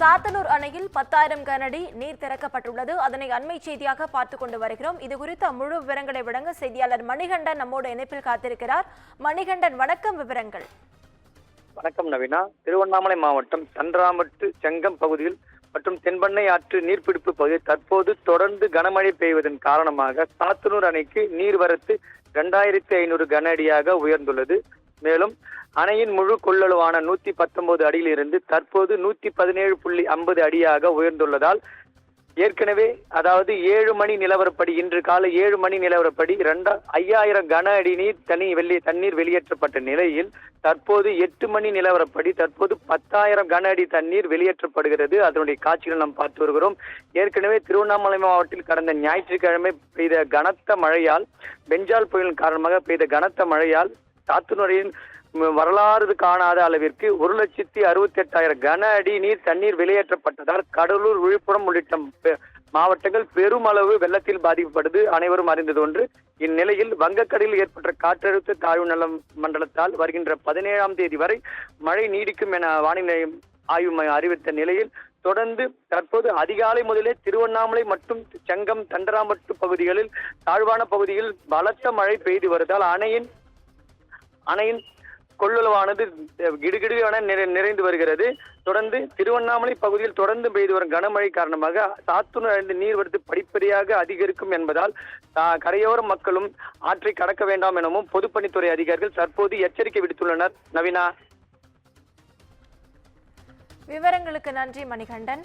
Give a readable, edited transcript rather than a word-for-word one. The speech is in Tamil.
சாத்தனூர் அணையில் 10,000 கனஅடி நீர் திறக்கப்பட்டுள்ளது. அதனை அண்மை செய்தியாக பார்த்துக் கொண்டு வருகிறோம். இது குறித்த முழு விவரங்களை வழங்க செய்தியாளர் மணிகண்டன் நம்மோடு இணைப்பில் காத்திருக்கிறார். மணிகண்டன், வணக்கம். விவரங்கள். வணக்கம் நவீனா. திருவண்ணாமலை மாவட்டம் தண்டராம்பட்டு செங்கம் பகுதியில் மற்றும் தென்பெண்ணை ஆற்று நீர்பிடிப்பு பகுதியில் தற்போது தொடர்ந்து கனமழை பெய்வதன் காரணமாக சாத்தனூர் அணைக்கு நீர்வரத்து 2500 கன அடியாக உயர்ந்துள்ளது. மேலும் அணையின் முழு கொள்ளளவான 119 அடியிலிருந்து தற்போது 117.50 அடியாக உயர்ந்துள்ளதால் ஏற்கனவே அதாவது 7 மணி நிலவரப்படி இன்று காலை 7 மணி நிலவரப்படி 5000 கன அடி தண்ணீர் வெளியேற்றப்பட்ட நிலையில் தற்போது 8 மணி நிலவரப்படி தற்போது 10,000 கன அடி தண்ணீர் வெளியேற்றப்படுகிறது. அதனுடைய காட்சிகள் நாம் பார்த்து வருகிறோம். ஏற்கனவே திருவண்ணாமலை மாவட்டத்தில் கடந்த ஞாயிற்றுக்கிழமை பெய்த கனத்த மழையால் பெஞ்சால் புயல் காரணமாக பெய்த கனத்த மழையால் சாத்தனூரின் வரலாறு காணாத அளவிற்கு 1,68,000 கன அடி தண்ணீர் வெளியேற்றப்பட்டதால் கடலூர், விழுப்புரம் உள்ளிட்ட மாவட்டங்கள் பெருமளவு வெள்ளத்தில் பாதிக்கப்படுது அனைவரும் அறிந்தது ஒன்று. இந்நிலையில் வங்கக்கடலில் ஏற்பட்ட காற்றழுத்த தாழ்வு மண்டலத்தால் வருகின்ற 17ஆம் தேதி வரை மழை நீடிக்கும் என வானிலை ஆய்வு மையம் அறிவித்த நிலையில் தொடர்ந்து தற்போது அதிகாலை முதலே திருவண்ணாமலை மற்றும் செங்கம், தண்டராம்பட்டு பகுதிகளில் தாழ்வான பகுதியில் பலத்த மழை பெய்து வருவதால் அணையின் கொள்ளளவானது கிடுகிடுவென நிறைந்து வருகிறது. தொடர்ந்து திருவண்ணாமலை பகுதியில் தொடர்ந்து பெய்து வரும் கனமழை காரணமாக சாத்தனூர் அணைந்து நீர்வரத்து படிப்படியாக அதிகரிக்கும் என்பதால் கரையோர மக்களும் ஆற்றை கடக்க வேண்டாம் எனவும் பொதுப்பணித்துறை அதிகாரிகள் தற்போது எச்சரிக்கை விடுத்துள்ளனர். நவீனா, விவரங்களுக்கு நன்றி மணிகண்டன்.